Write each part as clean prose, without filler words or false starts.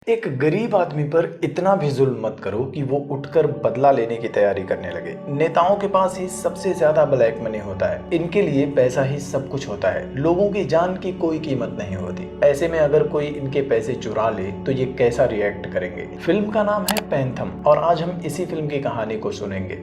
एक गरीब आदमी पर इतना भी जुल्म मत करो कि वो उठकर बदला लेने की तैयारी करने लगे। नेताओं के पास ही सबसे ज्यादा ब्लैक मनी होता है। इनके लिए पैसा ही सब कुछ होता है। लोगों की जान की कोई कीमत नहीं होती। ऐसे में अगर कोई इनके पैसे चुरा ले तो ये कैसा रिएक्ट करेंगे। फिल्म का नाम है पैंथम और आज हम इसी फिल्म की कहानी को सुनेंगे।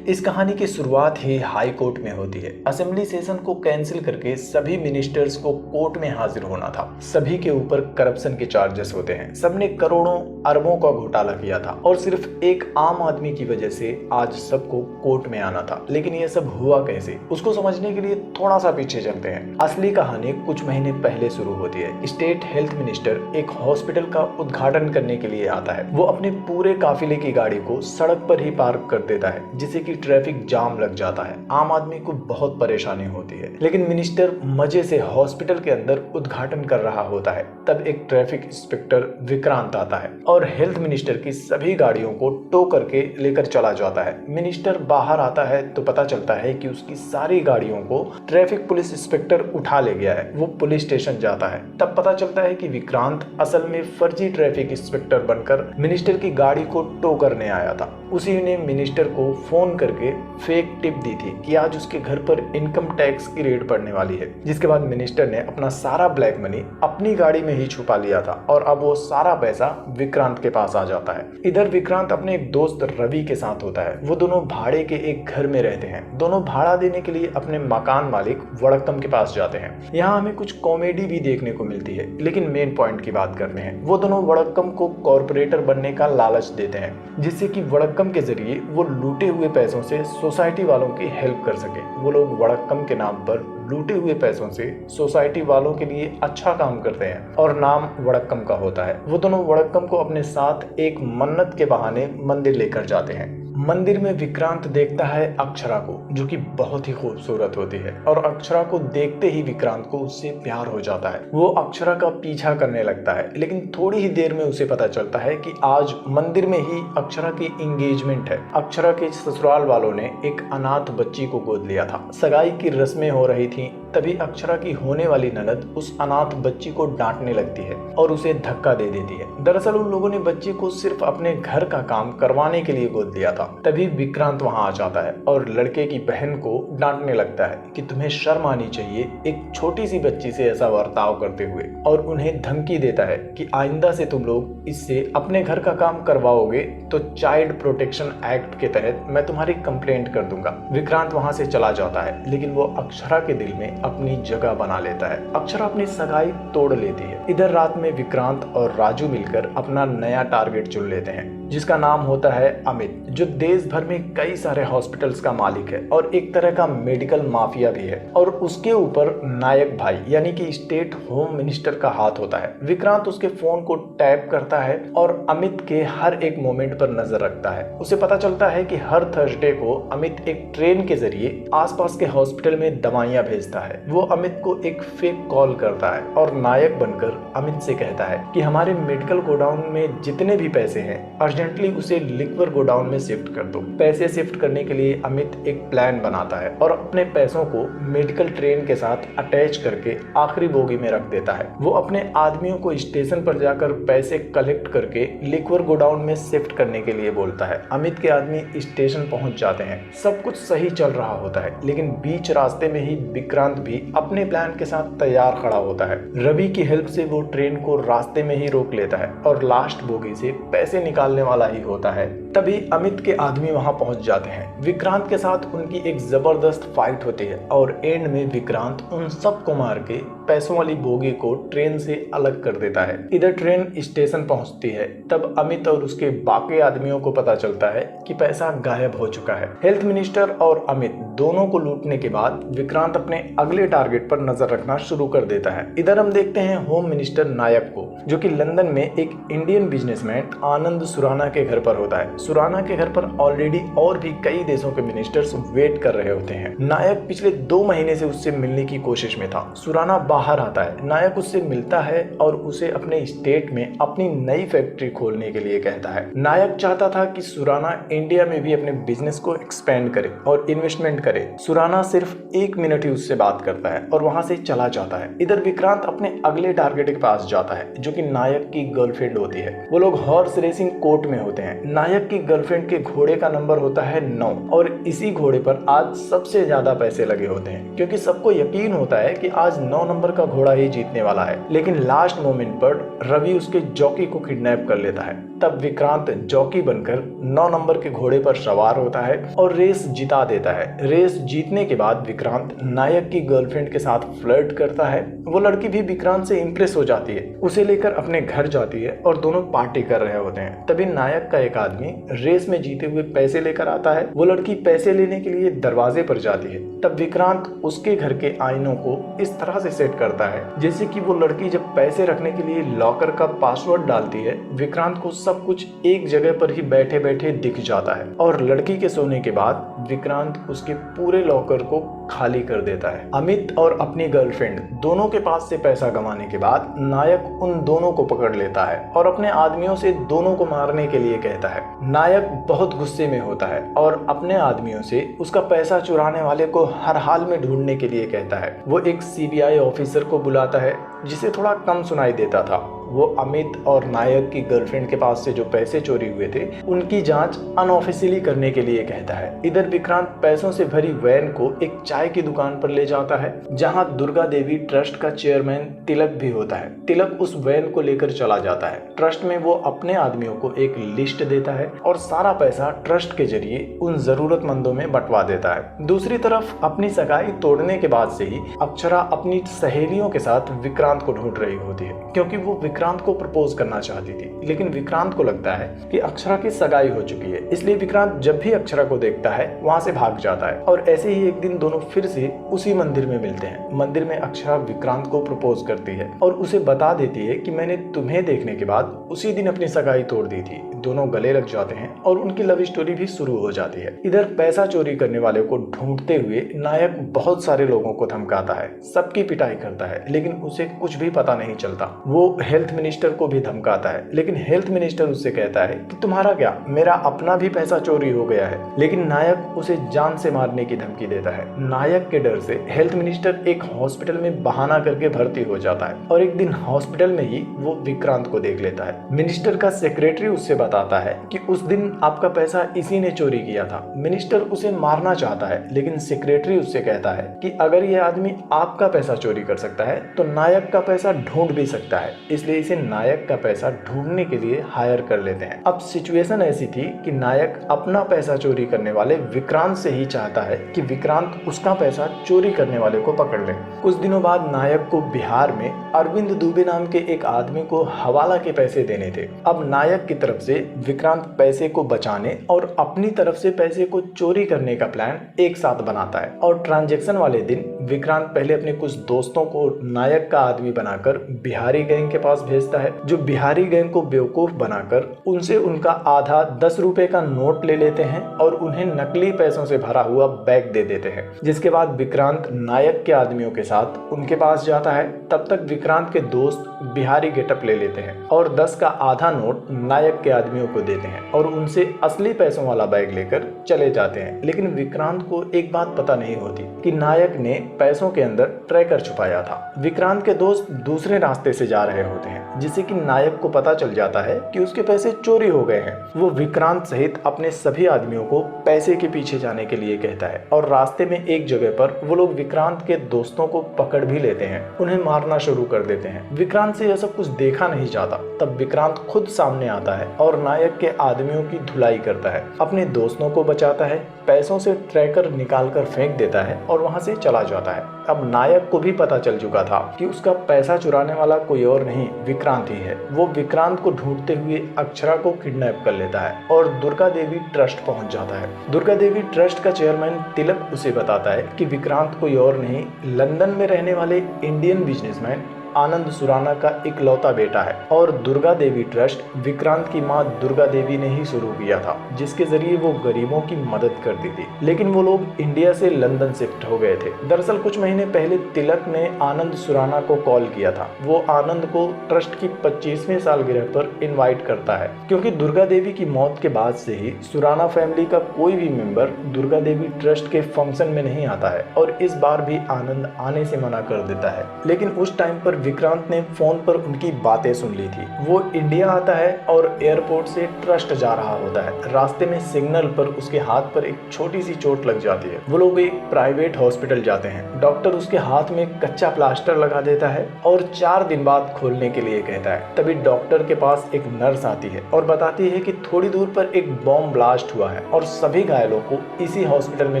इस कहानी की शुरुआत ही हाई कोर्ट में होती है। असेंबली सेशन को कैंसिल करके सभी मिनिस्टर्स को कोर्ट में हाजिर होना था। सभी के ऊपर करप्शन के चार्जेस होते हैं। सबने करोड़ों अरबों का घोटाला किया था और सिर्फ एक आम आदमी की वजह से आज सबको कोर्ट में आना था। लेकिन यह सब हुआ कैसे, उसको समझने के लिए थोड़ा सा पीछे चलते हैं। असली कहानी कुछ महीने पहले शुरू होती है। स्टेट हेल्थ मिनिस्टर एक हॉस्पिटल का उद्घाटन करने के लिए आता है। वो अपने पूरे काफिले की गाड़ी को सड़क पर ही पार्क कर देता है, जिससे कि ट्रैफिक जाम लग जाता है। आम आदमी को बहुत परेशानी होती है। लेकिन मिनिस्टर मजे से हॉस्पिटल के अंदर उद्घाटन कर रहा होता है। तब एक ट्रैफिक इंस्पेक्टर विक्रांत आता है और हेल्थ मिनिस्टर की सभी गाड़ियों को टो करके लेकर चला जाता है। मिनिस्टर बाहर आता है तो पता चलता है कि उसकी सारी गाड़ियों को ट्रैफिक पुलिस इंस्पेक्टर उठा ले गया है। वो पुलिस स्टेशन जाता है। तब पता चलता है कि विक्रांत असल में फर्जी ट्रैफिक इंस्पेक्टर बनकर मिनिस्टर की गाड़ी को टो करने आया था। उसी ने मिनिस्टर को फोन करके फेक टिप दी थी कि आज उसके घर पर इनकम टैक्स की रेड पड़ने वाली है। जिसके बाद मिनिस्टर ने अपना सारा ब्लैक मनी अपनी गाड़ी में ही छुपा लिया था और अब वो सारा पैसा विक्रांत के पास आ जाता है। इधर विक्रांत अपने एक दोस्त रवि के साथ होता है। वो दोनों भाड़े के एक घर में रहते हैं। दोनों भाड़ा देने के लिए अपने मकान मालिक वड़क्कम के पास जाते हैं। यहाँ हमें कुछ कॉमेडी भी देखने को मिलती है, लेकिन मेन पॉइंट की बात करते हैं। वो दोनों वड़क्कम को कॉर्पोरेटर बनने का लालच देते हैं, जिससे कि वड़क्कम के जरिए वो लूटे हुए पैसों से सोसाइटी वालों की हेल्प कर सके। वो लोग वड़क्कम के नाम पर लूटे हुए पैसों से सोसाइटी वालों के लिए अच्छा काम करते हैं और नाम वड़क्कम का होता है। वो दोनों वड़क्कम को अपने साथ एक मन्नत के बहाने मंदिर लेकर जाते हैं। मंदिर में विक्रांत देखता है अक्षरा को, जो कि बहुत ही खूबसूरत होती है और अक्षरा को देखते ही विक्रांत को उससे प्यार हो जाता है। वो अक्षरा का पीछा करने लगता है, लेकिन थोड़ी ही देर में उसे पता चलता है कि आज मंदिर में ही अक्षरा की एंगेजमेंट है। अक्षरा के ससुराल वालों ने एक अनाथ बच्ची को गोद लिया था। सगाई की रस्में हो रही थी। तभी अक्षरा की होने वाली ननद उस अनाथ बच्ची को डांटने लगती है और उसे धक्का दे देती है। दरअसल उन लोगों ने बच्ची को सिर्फ अपने घर का काम करवाने के लिए गोद लिया था। तभी विक्रांत वहां आ जाता है और लड़के की बहन को डांटने लगता है कि तुम्हें शर्म आनी चाहिए एक छोटी सी बच्ची से ऐसा बर्ताव करते हुए, और उन्हें धमकी देता है कि आइंदा से तुम लोग इससे अपने घर का काम करवाओगे तो चाइल्ड प्रोटेक्शन एक्ट के तहत मैं तुम्हारी कंप्लेंट कर दूंगा। विक्रांत वहां से चला जाता है, लेकिन वो अक्षरा के दिल में अपनी जगह बना लेता है। अक्षरा अपनी सगाई तोड़ लेती है। इधर रात में विक्रांत और राजू मिलकर अपना नया टारगेट चुन लेते हैं, जिसका नाम होता है अमित, जो देश भर में कई सारे हॉस्पिटल्स का मालिक है और एक तरह का मेडिकल माफिया भी है। और उसके ऊपर नायक भाई यानी कि स्टेट होम मिनिस्टर का हाथ होता है। विक्रांत उसके फोन को टैप करता है और अमित के हर एक मोमेंट पर नजर रखता है। उसे पता चलता है कि हर थर्सडे को अमित एक ट्रेन के जरिए आसपास के हॉस्पिटल में दवाइयां भेजता है। वो अमित को एक फेक कॉल करता है और नायक बनकर अमित से कहता है कि हमारे मेडिकल गोडाउन में जितने भी पैसे हैं अर्जेंटली उसे लिक्वर गोडाउन में शिफ्ट कर दो। पैसे शिफ्ट करने के लिए अमित एक प्लान बनाता है और अपने पैसों को मेडिकल ट्रेन के साथ अटैच करके आखिरी बोगी में रख देता है। वो अपने आदमियों को स्टेशन पर जाकर पैसे कलेक्ट करके लिक्वर गोडाउन में शिफ्ट करने के लिए बोलता है। अमित के आदमी स्टेशन पहुंच जाते हैं। सब कुछ सही चल रहा होता है, लेकिन बीच रास्ते में ही विक्रांत भी अपने प्लान के साथ तैयार खड़ा होता है। रवि की हेल्प से वो ट्रेन को रास्ते में ही रोक लेता है और लास्ट बोगी से पैसे निकालने वाला ही होता है। तभी अमित के आदमी वहां पहुंच जाते हैं। विक्रांत के साथ उनकी एक जबरदस्त फाइट होती है और एंड में विक्रांत उन सबको मार के पैसों वाली बोगी को ट्रेन से अलग कर देता है। इधर ट्रेन स्टेशन पहुंचती है। तब अमित और उसके बाकी आदमियों को पता चलता है कि पैसा गायब हो चुका है। हेल्थ मिनिस्टर और अमित दोनों को लूटने के बाद विक्रांत अपने अगले टारगेट पर नजर रखना शुरू कर देता है। इधर हम देखते हैं होम मिनिस्टर नायक को, जो कि लंदन में एक इंडियन बिजनेसमैन आनंद सुराना के घर पर होता है। सुराना के घर पर ऑलरेडी और भी कई देशों के मिनिस्टर्स वेट कर रहे होते हैं। नायक पिछले 2 महीने से उससे मिलने की कोशिश में था। सुराना बाहर आता है। नायक उससे मिलता है और उसे अपने स्टेट में अपनी नई फैक्ट्री खोलने के लिए कहता है। नायक चाहता था कि सुराना इंडिया में भी अपने बिजनेस को एक्सपेंड करे और इन्वेस्टमेंट करे। सुराना सिर्फ 1 मिनट ही उससे बात बात करता है और वहां से चला जाता है। इधर विक्रांत अपने अगले टारगेट के पास जाता है जो कि नायक की गर्लफ्रेंड होती है। वो लोग हॉर्स रेसिंग कोर्ट में होते हैं। नायक की गर्लफ्रेंड के घोड़े का नंबर होता है 9 और इसी घोड़े पर आज सबसे ज्यादा पैसे लगे होते हैं क्योंकि सबको यकीन होता है कि आज 9 नंबर का घोड़ा ही जीतने वाला है। लेकिन लास्ट मोमेंट पर रवि उसके जॉकी को किडनैप कर लेता है। तब विक्रांत जॉकी बनकर 9 नंबर के घोड़े पर सवार होता है और रेस जिता देता है। रेस जीतने के बाद विक्रांत नायक की गर्लफ्रेंड के साथ फ्लर्ट करता है। वो लड़की भी विक्रांत से इंप्रेस हो जाती है, उसे लेकर अपने घर जाती है और दोनों पार्टी कर रहे होते हैं। तभी नायक का एक आदमी रेस में जीते हुए पैसे लेकर आता है। वो लड़की पैसे लेने के लिए दरवाजे पर जाती है। तब विक्रांत उसके घर के आईनों को इस तरह से सेट करता है जैसे कि वो लड़की जब पैसे रखने के लिए लॉकर का पासवर्ड डालती है, विक्रांत को सब कुछ एक जगह पर ही बैठे बैठे दिख जाता है और लड़की के सोने के बाद विक्रांत उसके पूरे लॉकर को खाली कर देता है। अमित और अपनी गर्लफ्रेंड दोनों के पास से पैसा गंवाने के बाद नायक उन दोनों को पकड़ लेता है और अपने आदमियों से दोनों को मारने के लिए कहता है। नायक बहुत गुस्से में होता है और अपने आदमियों से उसका पैसा चुराने वाले को हर हाल में ढूंढने के लिए कहता है। वो एक सीबीआई ऑफिसर को बुलाता है जिसे थोड़ा कम सुनाई देता था। वो अमित और नायक की गर्लफ्रेंड के पास से जो पैसे चोरी हुए थे उनकी जांच अनऑफिशियली करने के लिए कहता है। इधर विक्रांत पैसों से भरी वैन को एक चाय की दुकान पर ले जाता है जहां दुर्गा देवी ट्रस्ट का चेयरमैन तिलक भी होता है। तिलक उस वैन को लेकर चला जाता है। ट्रस्ट में वो अपने आदमियों को एक लिस्ट देता है और सारा पैसा ट्रस्ट के जरिए उन जरूरतमंदों में बंटवा देता है। दूसरी तरफ अपनी सगाई तोड़ने के बाद से ही अक्षरा अपनी सहेलियों के साथ विक्रांत को ढूंढ रही होती है क्योंकि वो विक्रांत को प्रपोज करना चाहती थी। लेकिन विक्रांत को लगता है कि अक्षरा की सगाई हो चुकी है, इसलिए विक्रांत जब भी अक्षरा को देखता है वहां से भाग जाता है। और ऐसे ही एक दिन दोनों फिर से उसी मंदिर में मिलते हैं। मंदिर में अक्षरा विक्रांत को प्रपोज करती है और उसे बता देती है कि मैंने तुम्हें देखने के बाद उसी दिन अपनी सगाई तोड़ दी थी। दोनों गले लग जाते हैं और उनकी लव स्टोरी भी शुरू हो जाती है। इधर पैसा चोरी करने वाले को ढूंढते हुए नायक बहुत सारे लोगों को धमकाता है, सबकी पिटाई करता है, लेकिन उसे कुछ भी पता नहीं चलता। वो हेल्थ मिनिस्टर को भी धमकाता है, लेकिन हेल्थ मिनिस्टर उससे कहता है कि तुम्हारा क्या, मेरा अपना भी पैसा चोरी हो गया है। लेकिन नायक उसे जान से मारने की धमकी देता है। नायक के डर से हेल्थ मिनिस्टर एक हॉस्पिटल में बहाना करके भर्ती हो जाता है और एक दिन हॉस्पिटल में ही वो विक्रांत को देख लेता है। मिनिस्टर का सेक्रेटरी उससे बताता है कि उस दिन आपका पैसा इसी ने चोरी किया था। मिनिस्टर उसे मारना चाहता है, लेकिन सेक्रेटरी उससे कहता है कि अगर ये आदमी आपका पैसा चोरी कर सकता है तो नायक का पैसा ढूंढ भी सकता है, इसलिए इसे नायक का पैसा ढूंढने के लिए हायर कर लेते हैं। अब सिचुएशन ऐसी थी कि नायक अपना पैसा चोरी करने वाले विक्रांत से ही चाहता है कि विक्रांत उसका पैसा चोरी करने वाले को पकड़ ले। कुछ दिनों बाद नायक को बिहार में अरविंद दुबे नाम के एक आदमी को हवाला के पैसे देने थे। अब नायक की तरफ से विक्रांत पैसे को बचाने और अपनी तरफ से पैसे को चोरी करने का प्लान एक साथ बनाता है और ट्रांजैक्शन वाले दिन विक्रांत पहले अपने कुछ दोस्तों को नायक का आदमी बनाकर बिहारी गैंग के पास भेजता है, जो बिहारी गैंग को बेवकूफ बनाकर उनसे उनका आधा 10 रुपए का नोट ले लेते हैं और उन्हें नकली पैसों से भरा हुआ बैग दे देते हैं। जिसके बाद विक्रांत नायक के आदमियों के साथ उनके पास जाता है। तब तक विक्रांत के दोस्त बिहारी गेटअप ले लेते हैं और 10 का आधा नोट नायक के आदमियों को देते हैं और उनसे असली पैसों वाला बैग लेकर चले जाते हैं। लेकिन विक्रांत को एक बात पता नहीं होती कि नायक ने पैसों के अंदर ट्रैकर छुपाया था। विक्रांत के दोस्त दूसरे रास्ते से जा रहे होते हैं, जिससे कि नायक को पता चल जाता है कि उसके पैसे चोरी हो गए हैं। वो विक्रांत सहित अपने सभी आदमियों को पैसे के पीछे जाने के लिए कहता है और रास्ते में एक जगह पर वो लोग विक्रांत के दोस्तों को पकड़ भी लेते हैं, उन्हें मारना शुरू कर देते हैं। विक्रांत से यह सब कुछ देखा नहीं जाता। तब विक्रांत खुद सामने आता है और नायक के आदमियों की धुलाई करता है, अपने दोस्तों को बचाता है, पैसों से ट्रैकर निकालकर फेंक देता है और वहां से चला जाता है। अब नायक को भी पता चल चुका था कि उसका पैसा चुराने वाला कोई और नहीं विक्रांत ही है। वो विक्रांत को ढूंढते हुए अक्षरा को किडनैप कर लेता है और दुर्गा देवी ट्रस्ट पहुंच जाता है। दुर्गा देवी ट्रस्ट का चेयरमैन तिलक उसे बताता है कि विक्रांत कोई और नहीं, लंदन में रहने वाले इंडियन बिजनेसमैन आनंद सुराना का इकलौता बेटा है और दुर्गा देवी ट्रस्ट विक्रांत की मां दुर्गा देवी ने ही शुरू किया था, जिसके जरिए वो गरीबों की मदद करती थी। लेकिन वो लोग इंडिया से लंदन शिफ्ट हो गए थे। दरअसल कुछ महीने पहले तिलक ने आनंद सुराना को कॉल किया था। वो आनंद को ट्रस्ट की 25वीं सालगिरह पर इनवाइट करता है, क्योंकि दुर्गा देवी की मौत के बाद से ही सुराना फैमिली का कोई भी मेंबर दुर्गा देवी ट्रस्ट के फंक्शन में नहीं आता है और इस बार भी आनंद आने से मना कर देता है। लेकिन उस टाइम पर विक्रांत ने फोन पर उनकी बातें सुन ली थी। वो इंडिया आता है और एयरपोर्ट से ट्रस्ट जा रहा होता है। रास्ते में सिग्नल पर उसके हाथ पर एक छोटी सी चोट लग जाती है। वो लोग एक प्राइवेट हॉस्पिटल जाते हैं। डॉक्टर उसके हाथ में कच्चा प्लास्टर लगा देता है और 4 दिन बाद खोलने के लिए कहता है। तभी डॉक्टर के पास एक नर्स आती है और बताती है कि थोड़ी दूर पर एक बॉम्ब ब्लास्ट हुआ है और सभी घायलों को इसी हॉस्पिटल में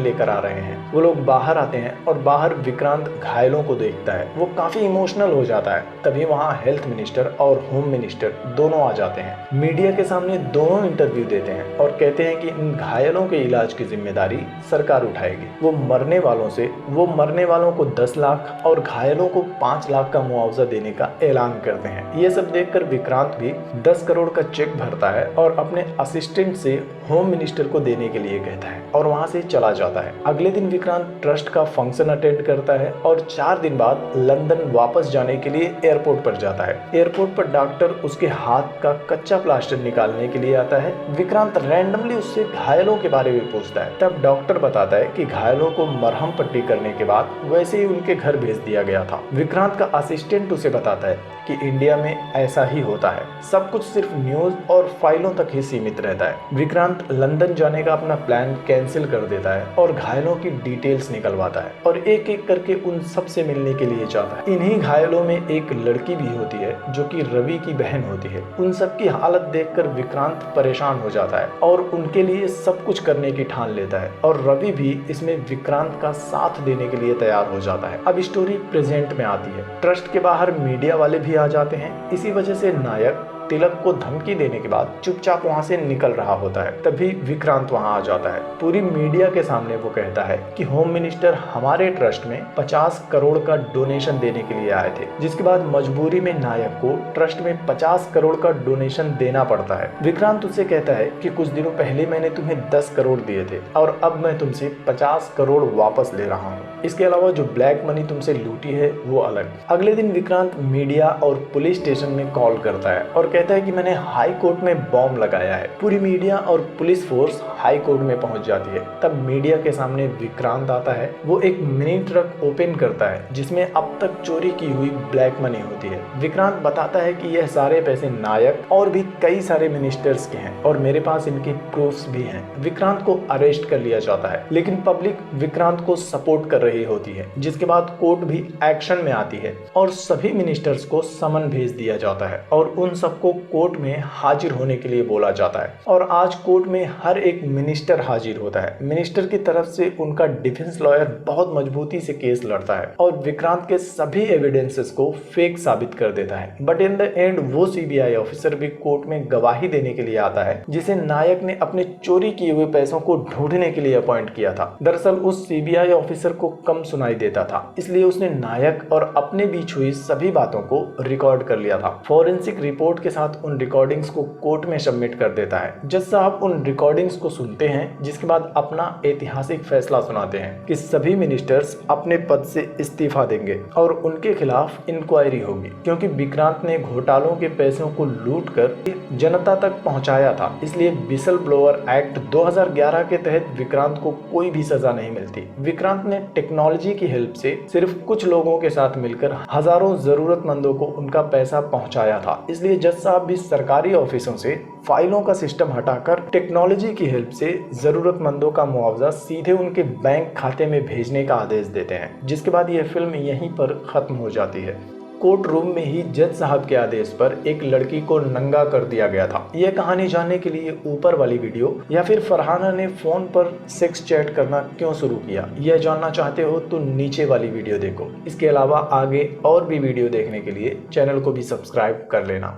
लेकर आ रहे हैं। वो लोग बाहर आते हैं और बाहर विक्रांत घायलों को देखता है। वो काफी इमोशनल हो जाता है। तभी वहाँ हेल्थ मिनिस्टर और होम मिनिस्टर दोनों आ जाते हैं। मीडिया के सामने दोनों इंटरव्यू देते हैं और कहते हैं कि इन घायलों के इलाज की जिम्मेदारी सरकार उठाएगी। वो मरने वालों को 10 लाख और घायलों को 5 लाख का मुआवजा देने का ऐलान करते हैं। ये सब देखकर विक्रांत भी 10 करोड़ का चेक भरता है और अपने असिस्टेंट से होम मिनिस्टर को देने के लिए कहता है और वहां से चला जाता है। अगले दिन विक्रांत ट्रस्ट का फंक्शन अटेंड करता है और 4 दिन बाद लंदन वापस जाने के लिए एयरपोर्ट पर जाता है। एयरपोर्ट पर डॉक्टर उसके हाथ का कच्चा प्लास्टर निकालने के लिए आता है। विक्रांत रैंडमली उससे घायलों के बारे में पूछता है। तब डॉक्टर बताता है कि घायलों को मरहम पट्टी करने के बाद वैसे ही उनके घर भेज दिया गया था। विक्रांत का असिस्टेंट उसे बताता है कि इंडिया में ऐसा ही होता है, सब कुछ सिर्फ न्यूज और फाइलों तक ही सीमित रहता है। विक्रांत लंदन जाने का अपना प्लान कैंसिल कर देता है और घायलों की डिटेल्स निकलवाता है और एक एक करके उन सब से मिलने के लिए चाहता है। इन्हीं घायलों में एक लड़की भी होती है जो कि रवि की बहन होती है। उन सब की हालत देखकर विक्रांत परेशान हो जाता है और उनके लिए सब कुछ करने की ठान लेता है और रवि भी इसमें विक्रांत का साथ देने के लिए तैयार हो जाता है। अब स्टोरी प्रेजेंट में आती है। ट्रस्ट के बाहर मीडिया वाले भी आ जाते हैं। इसी वजह से नायक तिलक को धमकी देने के बाद चुपचाप वहां से निकल रहा होता है। तभी विक्रांत वहां आ जाता है। पूरी मीडिया के सामने वो कहता है कि होम मिनिस्टर हमारे ट्रस्ट में 50 करोड़ का डोनेशन देने के लिए आए थे, जिसके बाद मजबूरी में नायक को ट्रस्ट में 50 करोड़ का डोनेशन देना पड़ता है। विक्रांत उससे कहता है कि कुछ दिनों पहले मैंने तुम्हें 10 करोड़ दिए थे और अब मैं तुमसे 50 करोड़ वापस ले रहा हूँ। इसके अलावा जो ब्लैक मनी तुमसे लूटी है वो अलग। अगले दिन विक्रांत मीडिया और पुलिस स्टेशन में कॉल करता है और कहता है कि मैंने हाई कोर्ट में बॉम्ब लगाया है। पूरी मीडिया और पुलिस फोर्स हाई कोर्ट में पहुंच जाती है। तब मीडिया के सामने विक्रांत आता है। वो एक मिनी ट्रक ओपन करता है जिसमें अब तक चोरी की हुई ब्लैक मनी होती है। विक्रांत बताता है कि यह सारे पैसे नायक और भी कई सारे मिनिस्टर्स के हैं और मेरे पास इनके प्रूफ्स भी हैं। विक्रांत को अरेस्ट कर लिया जाता है, लेकिन पब्लिक विक्रांत को सपोर्ट कर रही होती है, जिसके बाद कोर्ट भी एक्शन में आती है और सभी मिनिस्टर्स को समन भेज दिया जाता है और उन सबको कोर्ट में हाजिर होने के लिए बोला जाता है। और आज कोर्ट में हर एक मिनिस्टर हाजिर होता है। मिनिस्टर की तरफ से उनका डिफेंस लॉयर बहुत मजबूती से केस लड़ता है और विक्रांत के सभी एविडेंसेस को फेक साबित कर देता है। बट इन द एंड वो सीबीआई ऑफिसर भी कोर्ट में गवाही देने के लिए आता है, जिसे नायक ने अपने चोरी किए हुए पैसों को ढूंढने के लिए अपॉइंट किया था। दरअसल उस सीबीआई ऑफिसर को कम सुनाई देता था, इसलिए उसने नायक और अपने बीच हुई सभी बातों को रिकॉर्ड कर लिया था। फॉरेंसिक रिपोर्ट के साथ उन रिकॉर्डिंग्स को कोर्ट में सबमिट कर देता है। जज साहब उन रिकॉर्डिंग्स को सुनते हैं, जिसके बाद अपना ऐतिहासिक फैसला सुनाते हैं कि सभी मिनिस्टर्स अपने पद से इस्तीफा देंगे और उनके खिलाफ इंक्वायरी होगी, क्योंकि विक्रांत ने घोटालों के पैसों को लूटकर जनता तक पहुंचाया था। इसलिए विसल ब्लोअर एक्ट 2011 के तहत विक्रांत को कोई भी सजा नहीं मिलती। विक्रांत ने टेक्नोलॉजी की हेल्प से सिर्फ कुछ लोगों के साथ मिलकर हजारों जरूरतमंदों को उनका पैसा पहुंचाया था। इसलिए जज साहब भी सरकारी ऑफिसों से फाइलों का सिस्टम हटाकर टेक्नोलॉजी की हेल्प से जरूरतमंदों का मुआवजा सीधे उनके बैंक खाते में भेजने का आदेश देते हैं, जिसके बाद यह फिल्म यहीं पर खत्म हो जाती है। कोर्ट रूम में ही जज साहब के आदेश पर एक लड़की को नंगा कर दिया गया था। यह कहानी जानने के लिए ऊपर वाली वीडियो या फिर फरहाना ने फोन पर सेक्स चैट करना क्यों शुरू किया, यह जानना चाहते हो तो नीचे वाली वीडियो देखो। इसके अलावा आगे और भी वीडियो देखने के लिए चैनल को भी सब्सक्राइब कर लेना।